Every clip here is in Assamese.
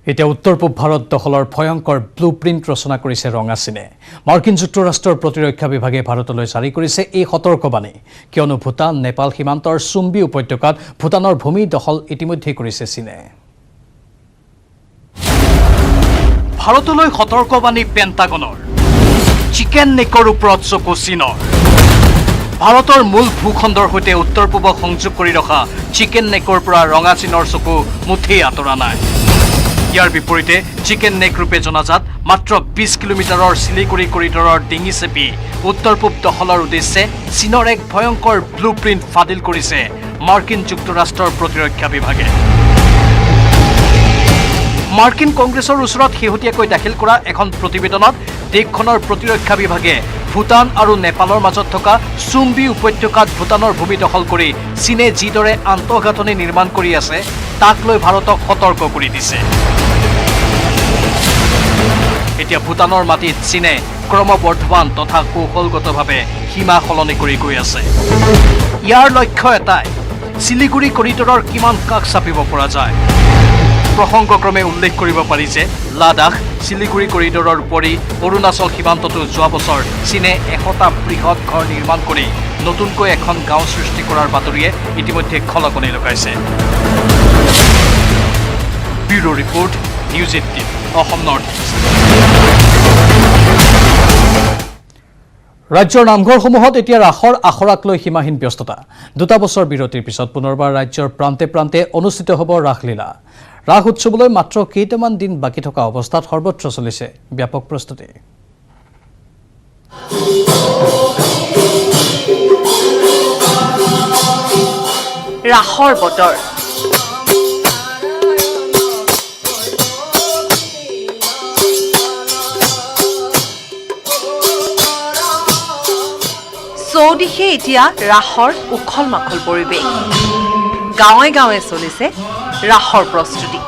এতিয়া উত্তৰ পূব ভাৰত দখলৰ ভয়ংকৰ ব্লুপ্ৰিণ্ট ৰচনা কৰিছে ৰঙা চীনে মাৰ্কিন যুক্তৰাষ্ট্ৰৰ প্ৰতিৰক্ষা বিভাগে ভাৰতলৈ জাৰি কৰিছে এই সতৰ্কবাণী কিয়নো ভূটান নেপাল সীমান্তৰ চুম্বি উপত্যকাত ভূটানৰ ভূমি দখল ইতিমধ্যে কৰিছে চীনে ভাৰতলৈ সতৰ্কবাণী পেণ্টাগনৰ চিকেন নেকৰ ওপৰত চকু চীনৰ ভাৰতৰ মূল ভূখণ্ডৰ সৈতে উত্তৰ পূবক সংযোগ কৰি ৰখা চিকেন নেকৰ পৰা ৰঙা চীনৰ চকু মুঠেই আঁতৰা নাই ইয়াৰ বিপৰীতে চিকেন নেক ৰূপে জনাজাত মাত্ৰ 20 কিলোমিটাৰৰ শিলিগুৰি কৰিডৰৰ ডিঙি চেপি উত্তৰ পূব দখলৰ উদ্দেশ্যে চীনৰ এক ভয়ংকৰ ব্লুপ্ৰিণ্ট ফাদিল কৰিছে মাৰ্কিন যুক্তৰাষ্ট্ৰৰ প্ৰতিৰক্ষা বিভাগে মাৰ্কিন কংগ্ৰেছৰ ওচৰত শেহতীয়াকৈ দাখিল কৰা এখন প্ৰতিবেদনত দেশখনৰ প্ৰতিৰক্ষা বিভাগে ভূটান আৰু নেপালৰ মাজত থকা চুম্বি উপত্যকাত ভূটানৰ ভূমি দখল কৰি চীনে যিদৰে আন্তঃগাঁথনি নিৰ্মাণ কৰি আছে তাক লৈ ভাৰতক সতৰ্ক কৰি দিছে এতিয়া ভূটানৰ মাটিত চীনে ক্ৰমবৰ্ধমান তথা কৌশলগতভাৱে সীমা সলনি কৰি গৈ আছে ইয়াৰ লক্ষ্য এটাই শিলিগুৰি কৰিডৰৰ কিমান কাষ চাপিব পৰা যায় প্ৰসংগক্ৰমে উল্লেখ কৰিব পাৰি যে লাডাখ শিলিগুৰি কৰিডৰৰ উপৰি অৰুণাচল সীমান্ততো যোৱা বছৰ চীনে 100টা বৃহৎ ঘৰ নিৰ্মাণ কৰি নতুনকৈ এখন গাঁও সৃষ্টি কৰাৰ বাতৰিয়ে ইতিমধ্যে খলকনি লগাইছে bureau report news 18 Assam north ৰাজ্যৰ নামঘৰসমূহত এতিয়া ৰাসৰ আখৰাক লৈ সীমাহীন ব্যস্ততা দুটা বছৰ বিৰতিৰ পিছত পুনৰবাৰ ৰাজ্যৰ প্ৰান্তে প্ৰান্তে অনুষ্ঠিত হ'ব ৰাসলীলা ৰাস উৎসৱলৈ মাত্ৰ কেইটামান দিন বাকি থকা অৱস্থাত সৰ্বত্ৰ চলিছে ব্যাপক প্ৰস্তুতি ৰাসৰ বতৰ চৌদিশে এতিয়া ৰাসৰ উখল মাখল পৰিৱেশ গাঁৱে গাঁৱে চলিছে ৰাসৰ প্ৰস্তুতি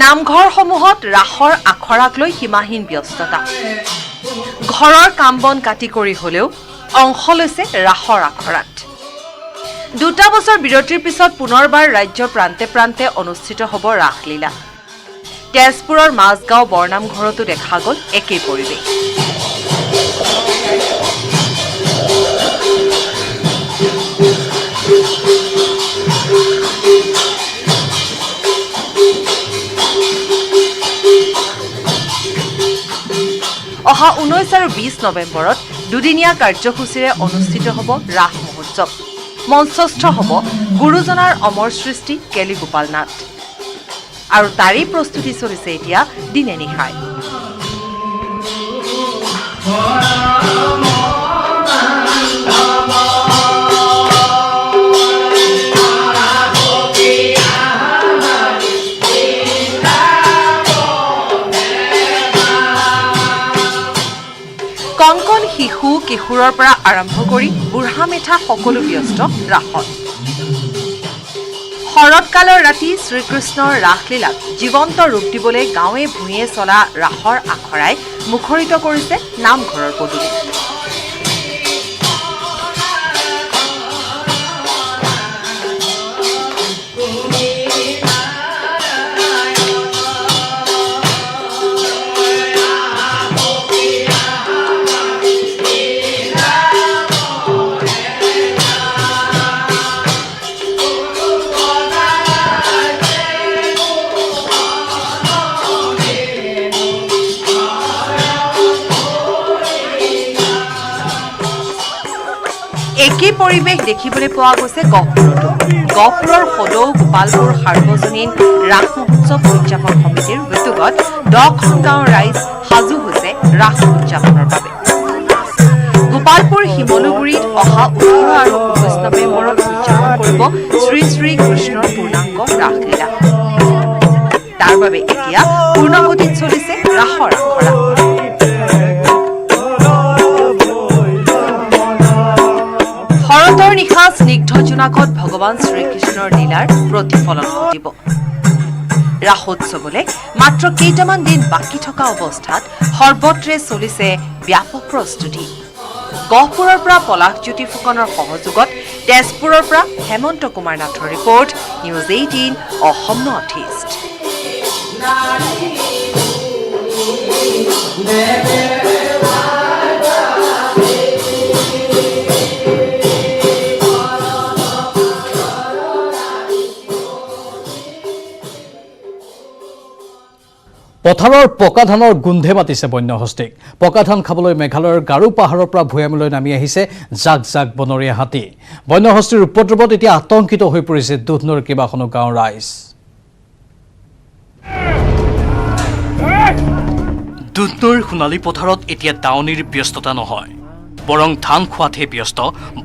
নামঘৰসমূহত ৰাসৰ আখৰাক লৈ সীমাহীন ব্যস্ততা ঘৰৰ কাম বন কাটি কৰি হলেও অংশ লৈছে ৰাসৰ আখৰাত দুটা বছৰ বিৰতিৰ পিছত পুনৰবাৰ ৰাজ্যৰ প্ৰান্তে প্ৰান্তে অনুষ্ঠিত হ'ব ৰাসলীলা তেজপুৰৰ মাজগাঁও বৰনামঘৰতো দেখা গ'ল একেই পৰিৱেশ অহা 19 আৰু 20 নৱেম্বৰত দুদিনীয়া কাৰ্যসূচীৰে অনুষ্ঠিত হ'ব ৰাস মহোৎসৱ মঞ্চস্থ হ'ব গুৰুজনাৰ অমৰ সৃষ্টি কেলিগোপাল নাট আৰু তাৰে প্ৰস্তুতি চলিছে এতিয়া দিনে নিশাই কণকণ শিশু কিশোৰৰ পৰা আৰম্ভ কৰি বুঢ়া মেঠা সকলো ব্যস্ত ৰাসত শৰৎকালৰ ৰাতি শ্ৰীকৃষ্ণৰ ৰাসলীলাক জীৱন্ত ৰূপ দিবলৈ গাঁৱে ভূঞে চলা ৰাসৰ আখৰাই মুখৰিত কৰিছে নামঘৰৰ পদূলি একেই পৰিৱেশ দেখিবলৈ পোৱা গৈছে গহপুৰতো গহপুৰৰ সদৌ গোপালপুৰ সাৰ্বজনীন ৰাস মহোৎসৱ উদযাপন সমিতিৰ উদ্যোগত 10খন গাঁৱৰ ৰাইজ সাজু হৈছে ৰাস উদযাপনৰ বাবে গোপালপুৰ শিমলুগুৰিত অহা 18 আৰু 19 নৱেম্বৰত উদযাপন হ'ব শ্ৰী শ্ৰী কৃষ্ণৰ পূৰ্ণাংগ ৰাসলীলা। তাৰ বাবে এতিয়া পূৰ্ণগতিত চলিছে ৰাসৰ আখৰা। শৰতৰ নিশা স্নিগ্ধ জোনাকত ভগৱান শ্ৰীকৃষ্ণৰ লীলাৰ প্ৰতিফলন ঘটিব। ৰাসোৎসৱলৈ মাত্ৰ কেইটামান দিন বাকী থকা অৱস্থাত সৰ্বত্ৰে চলিছে ব্যাপক প্ৰস্তুতি। গহপুৰৰ পৰা পলাশজ্যোতি ফুকনৰ সহযোগত তেজপুৰৰ পৰা হেমন্ত কুমাৰ নাথৰ report, news 18 Assam north east. পথাৰৰ পকা ধানৰ গোন্ধে মাতিছে বন্যহস্তীক। পকা ধান খাবলৈ মেঘালয়ৰ গাৰো পাহাৰৰ পৰা ভৈয়ামলৈ নামি আহিছে জাক জাক বনৰীয়া হাতী। বন্যহস্তীৰ উপদ্ৰৱত এতিয়া আতংকিত হৈ পৰিছে দুধনৈৰ কেইবাখনো গাঁৱৰ ৰাইজ। দুধনৈৰ সোণালী পথাৰত এতিয়া দাৱনীৰ ব্যস্ততা নহয়, বৰং ধান খোৱাতহে ব্যস্ত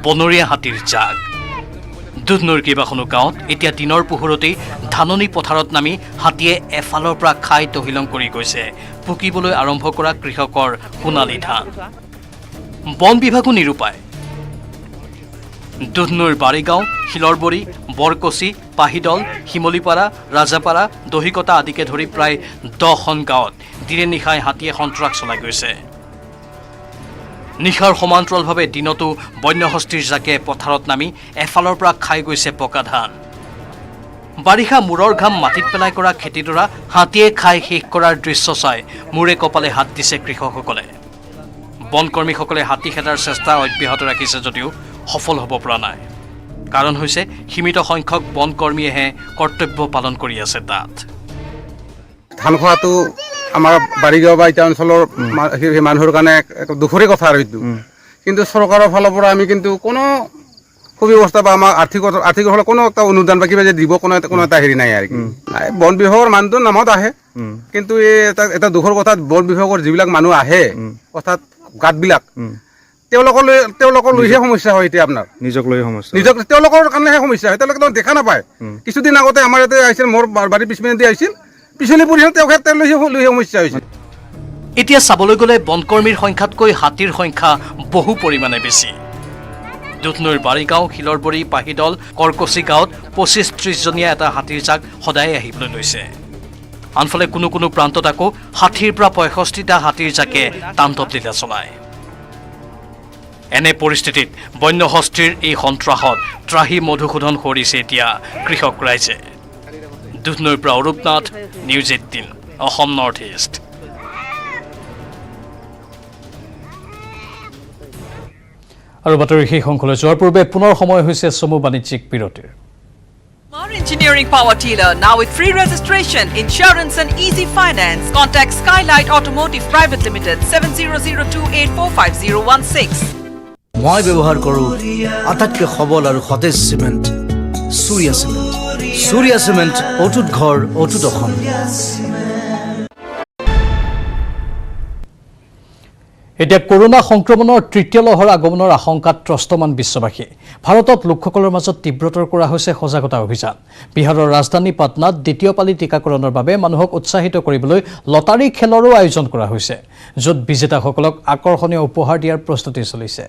বনৰীয়া হাতীৰ জাক। দুধনৈৰ কেইবাখনো গাঁৱত এতিয়া দিনৰ পোহৰতেই ধাননি পথাৰত নামি হাতীয়ে এফালৰ পৰা খাই তহিলং কৰি গৈছে পকিবলৈ আৰম্ভ কৰা কৃষকৰ সোণালী ধান। বন বিভাগো নিৰূপায়। দুধনৈৰ বাৰীগাঁও, শিলৰবৰী, বৰকচি, পাহিদল, শিমলিপাৰা, ৰাজাপাৰা, দহিকটা আদিকে ধৰি প্ৰায় 10খন গাঁৱত দিনে নিশাই হাতীয়ে সন্ত্ৰাস চলাই গৈছে। নিশাৰ সমান্তৰালভাৱে দিনতো বন্যহস্তীৰ জাকে পথাৰত নামি এফালৰ পৰা খাই গৈছে পকা ধান। বাৰিষা মূৰৰ ঘাম মাটিত পেলাই কৰা খেতিডৰা হাতীয়ে খাই শেষ কৰাৰ দৃশ্য চাই মূৰে কপালে হাত দিছে কৃষকসকলে। বনকৰ্মীসকলে হাতী খেদাৰ চেষ্টা অব্যাহত ৰাখিছে যদিও সফল হ'ব পৰা নাই। কাৰণ হৈছে সীমিত সংখ্যক বনকৰ্মীয়েহে কৰ্তব্য পালন কৰি আছে তাত। ধান খোৱাটো আমাৰ বাৰীগাঁও বা এতিয়া অঞ্চলৰ মানুহৰ কাৰণে দুখৰে কথা আৰু এইটো। কিন্তু চৰকাৰৰ ফালৰ পৰা আমি কিন্তু কোনো সুব্যৱস্থা বা আমাৰ আৰ্থিকভাৱে কোনো এটা অনুদান বা কিবা যে দিব কোনো এটা হেৰি নাই আৰু বন বিভাগৰ মানুহটো নামত আহে। কিন্তু এই এটা দুখৰ কথা, বন বিভাগৰ যিবিলাক মানুহ আহে অৰ্থাৎ গাঁতবিলাক তেওঁলোকৰ লৈহে সমস্যা হয়। এতিয়া আপোনাৰ নিজক তেওঁলোকৰ কাৰণেহে সমস্যা হয়। তেওঁলোকে দেখা নাপায়। কিছুদিন আগতে আমাৰ ইয়াতে আহিছিল, মোৰ বাৰীৰ পিছপিনেদি আহিছিল, পিছলি পৰিছিল, লৈ সমস্যা হৈছিল। এতিয়া চাবলৈ গ'লে বনকৰ্মীৰ সংখ্যাতকৈ হাতীৰ সংখ্যা বহু পৰিমাণে বেছি। দুধনৈৰ বাৰীগাঁও, শিলৰবৰী, পাহিদল, কৰকচি গাঁৱত 25-30 জনীয়া এটা হাতীৰ জাক সদায় আহিবলৈ লৈছে। আনফালে কোনো কোনো প্ৰান্তত আকৌ 60ৰ পৰা 65টা হাতীৰ জাকে তাণ্ডৱ লীলা চলায়। এনে পৰিস্থিতিত বন্যহস্তীৰ এই সন্ত্ৰাসত ত্ৰাহি মধুসূদন সৰিছে এতিয়া কৃষক ৰাইজে। দুধনৈৰ পৰা Arup Nath, news 18 Assam north east. আৰু বাতৰি শেষ অংশলৈ যোৱাৰ পূৰ্বে পুনৰ সময় হৈছে চমু বাণিজ্যিক বিৰতিৰ। Smart Engineering Power Dealer now with free registration, insurance and easy finance. Contact Skylight Automotive Private Limited 7002845016. মই ব্যৱহাৰ কৰোঁ আটাইতকৈ সবল আৰু সতেজ cement, Surya cement. Surya cement, অটুট ঘৰ, অটুট অসম। এতিয়া কৰোনা সংক্ৰমণৰ তৃতীয় লহৰ আগমনৰ আশংকাত ত্ৰস্তমান বিশ্ববাসী। ভাৰতত লোকসকলৰ মাজত তীব্ৰতৰ কৰা হৈছে সজাগতা অভিযান। বিহাৰৰ ৰাজধানী পাটনাত দ্বিতীয় পালি টীকাকৰণৰ বাবে মানুহক উৎসাহিত কৰিবলৈ লটাৰী খেলৰো আয়োজন কৰা হৈছে, য'ত বিজেতাসকলক আকৰ্ষণীয় উপহাৰ দিয়াৰ প্ৰস্তুতি চলিছে।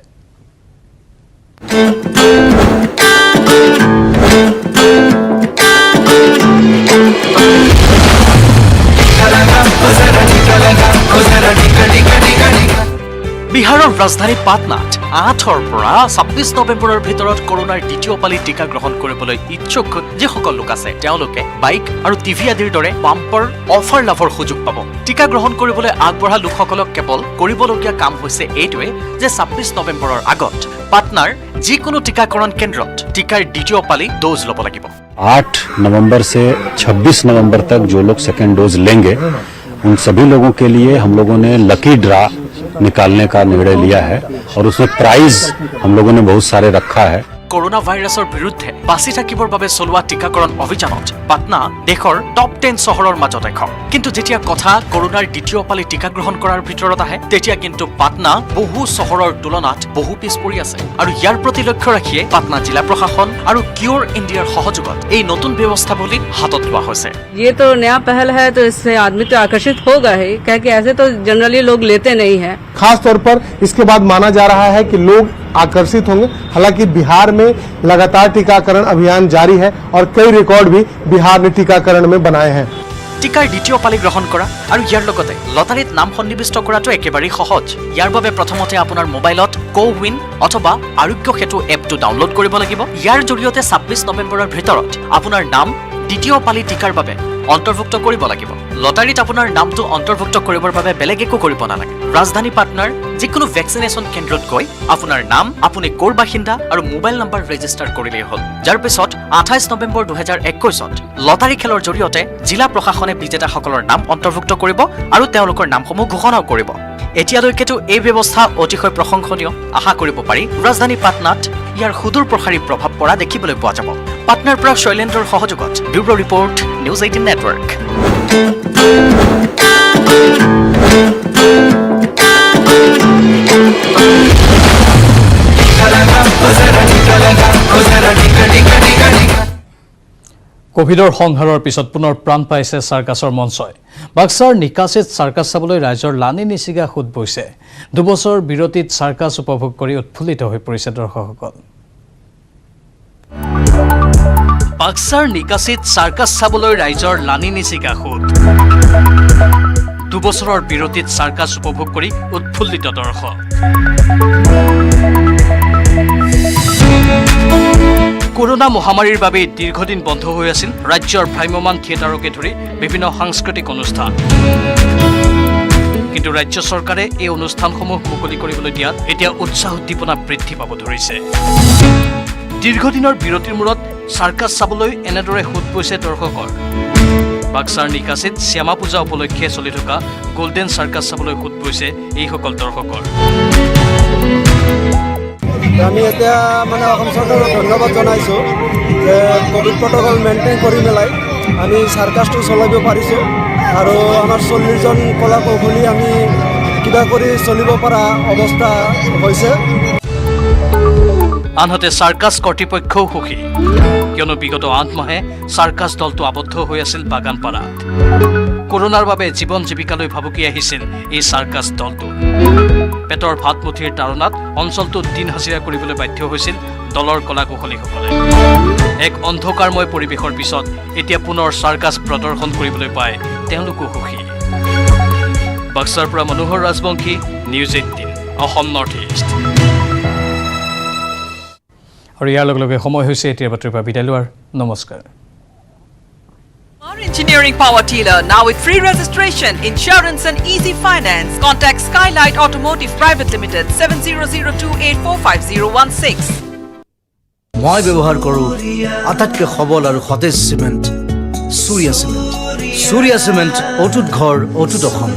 বিহাৰৰ ৰাজধানী পাটনাত 8ৰ পৰা 26 নৱেম্বৰৰ ভিতৰত কৰোনাৰ দ্বিতীয় পালি টীকা গ্ৰহণ কৰিবলৈ ইচ্ছুক যিসকল লোক আছে তেওঁলোকে বাইক আৰু টিভি আদিৰ দৰে বাম্পাৰ অফাৰ লাভৰ সুযোগ পাব। টীকা গ্ৰহণ কৰিবলৈ আগবঢ়া লোকসকলক কেৱল কৰিবলগীয়া কাম হৈছে এইটোৱে যে 26 নৱেম্বৰৰ আগত পাটনাৰ যিকোনো টীকাকৰণ কেন্দ্ৰত টীকাৰ দ্বিতীয় পালি ড'জ ল'ব লাগিব। 8 नवंबर से 26 नवंबर तक जो लोग सेकेंड डोज लेंगे उन सभी लोगों के लिए हम लोगों ने लकी ड्रा निकालने का निर्णय लिया है और उसमें प्राइज हम लोगों ने बहुत सारे रखा है। কৰোনা ভাইৰাছৰ বিৰুদ্ধে বাচি থাকিবৰ বাবে চলোৱা টীকাকৰণ অভিযানত পাটনা দেশৰ টপ 10 চহৰৰ মাজত এখন। কিন্তু যেতিয়া কথা কৰোনাৰ দ্বিতীয় পালি টীকা গ্ৰহণ কৰাৰ ভিতৰত আহে তেতিয়া কিন্তু পাটনা বহু চহৰৰ তুলনাত বহু পিছ পৰি আছে। আৰু ইয়াৰ প্ৰতি লক্ষ্য ৰাখিয়ে পাটনা জিলা প্ৰশাসন আৰু কিয়ৰ ইণ্ডিয়াৰ সহযোগত এই নতুন ব্যৱস্থাৱলী হাতত লোৱা হৈছে। ये तो नया पहल है तो इससे आदमी तो आकर्षित होगा ही, क्या कि ऐसे तो जनरली लोग लेते नहीं है। खास तौर पर इसके बाद माना जा रहा है कि लोग आकर्षित होंगे। हालांकि बिहार में लगातार टीकाकरण अभियान जारी है और कई रिकॉर्ड भी बिहार ने टीकाकरण में बनाए हैं। টিকাৰ দ্বিতীয় পালি গ্ৰহণ কৰা আৰু ইয়াৰ লগতে লটাৰীত নাম সন্নিৱিষ্ট কৰাটো একেবাৰে সহজ। ইয়াৰ বাবে প্ৰথমতে আপোনাৰ মোবাইলত কোৱিন অথবা আৰোগ্য সেতু এপটো ডাউনলোড কৰিব লাগিব। ইয়াৰ জৰিয়তে 26 নৱেম্বৰৰ ভিতৰত আপোনাৰ নাম দ্বিতীয় পালি টিকাৰ বাবে অন্তৰ্ভুক্ত কৰিব লাগিব। লটাৰীত আপোনাৰ নামটো অন্তৰ্ভুক্ত কৰিবৰ বাবে বেলেগ একো কৰিব নালাগে। ৰাজধানী পাটনাৰ যিকোনো ভেকচিনেশ্যন কেন্দ্ৰত গৈ আপোনাৰ নাম, আপুনি ক'ৰ বাসিন্দা আৰু মোবাইল নম্বৰ ৰেজিষ্টাৰ কৰিলেই হ'ল। যাৰ পিছত 28 নৱেম্বৰ 2021ত লটাৰী খেলৰ জৰিয়তে জিলা প্ৰশাসনে বিজেতাসকলৰ নাম অন্তৰ্ভুক্ত কৰিব আৰু তেওঁলোকৰ নামসমূহ ঘোষণাও কৰিব। এতিয়ালৈকেতো এই ব্যৱস্থা অতিশয় প্ৰশংসনীয়। আশা কৰিব পাৰি ৰাজধানী পাটনাত ইয়াৰ সুদূৰ প্ৰসাৰী প্ৰভাৱ পৰা দেখিবলৈ পোৱা যাব। পাটনাৰ পৰা শৈলেন্দ্ৰৰ সহযোগত ব্যুৰ' ৰিপৰ্ট, নিউজ 18 নেটৱৰ্ক। কোভিডৰ সংহাৰৰ পিছত পুনৰ প্ৰাণ পাইছে চাৰ্কাছৰ মঞ্চই। বাক্সাৰ নিকাছিত চাৰ্কাছ চাবলৈ ৰাইজৰ লানি নিচিগা সোঁত বৈছে। দুবছৰ বিৰতিত চাৰ্কাছ উপভোগ কৰি উৎফুল্লিত হৈ পৰিছে দৰ্শকসকল। বাক্সাৰ নিকাছিত চাৰ্কাছ চাবলৈ ৰাইজৰ লানি নিচিগা সোঁত। দুবছৰৰ বিৰতিত চাৰ্কাছ উপভোগ কৰি উৎফুল্লিত দৰ্শক। কৰোনা মহামাৰীৰ বাবে দীৰ্ঘদিন বন্ধ হৈ আছিল ৰাজ্যৰ ভ্ৰাম্যমান থিয়েটাৰকে ধৰি বিভিন্ন সাংস্কৃতিক অনুষ্ঠান। কিন্তু ৰাজ্য চৰকাৰে এই অনুষ্ঠানসমূহ মুকলি কৰিবলৈ দিয়াত এতিয়া উৎসাহ উদ্দীপনা বৃদ্ধি পাব ধৰিছে। দীৰ্ঘদিনৰ বিৰতিৰ মূৰত চাৰ্কাছ চাবলৈ এনেদৰে সোঁত বৈছে দৰ্শকৰ। বাক্সাৰ নিকাছিত শ্যামা পূজা উপলক্ষে চলি থকা গল্ডেন চাৰ্কাছ চাবলৈ সোঁত বৈছে এইসকল দৰ্শকৰ। আমি এতিয়া মানে অসম চৰকাৰক ধন্যবাদ জনাইছোঁ যে কোভিড প্ৰট'কল মেইনটেইন কৰি পেলাই আমি চাৰ্কাছটো চলাব পাৰিছোঁ আৰু আমাৰ 40জন কলা কৌশলী আমি কিবা কৰি চলিব পৰা অৱস্থা হৈছে। আনহাতে চাৰ্কাছ কৰ্তৃপক্ষও সুখী, কিয়নো বিগত 8 মাহে চাৰ্কাছ দলটো আবদ্ধ হৈ আছিল বাগানপাৰাত। কৰোনাৰ বাবে জীৱন জীৱিকালৈ ভাবুকি আহিছিল এই চাৰ্কাছ দলটো। পেটৰ ভাত মুঠিৰ তাৰণাত অঞ্চলটোত দিন হাজিৰা কৰিবলৈ বাধ্য হৈছিল দলৰ কলা কৌশলীসকলে। এক অন্ধকাৰময় পৰিৱেশৰ পিছত এতিয়া পুনৰ চাৰ্কাছ প্ৰদৰ্শন কৰিবলৈ পাই তেওঁলোকো সুখী। বাক্সাৰ পৰা Manohar Rajbongshi, news 18 Assam north east. আৰু ইয়াৰ লগে লগে সময় হৈছে এতিয়াৰ বাতৰিৰ পৰা বিদায় লোৱাৰ। নমস্কাৰ। Engineering Power Dealer, now with free registration, insurance and easy finance. Contact Skylight Automotive Private Limited, 7002845016. মই ব্যৱহাৰ কৰোঁ আটাইতকৈ সবল আৰু সতেজ cement, Surya cement. Surya cement অটুট ঘৰ, অটুট অসম।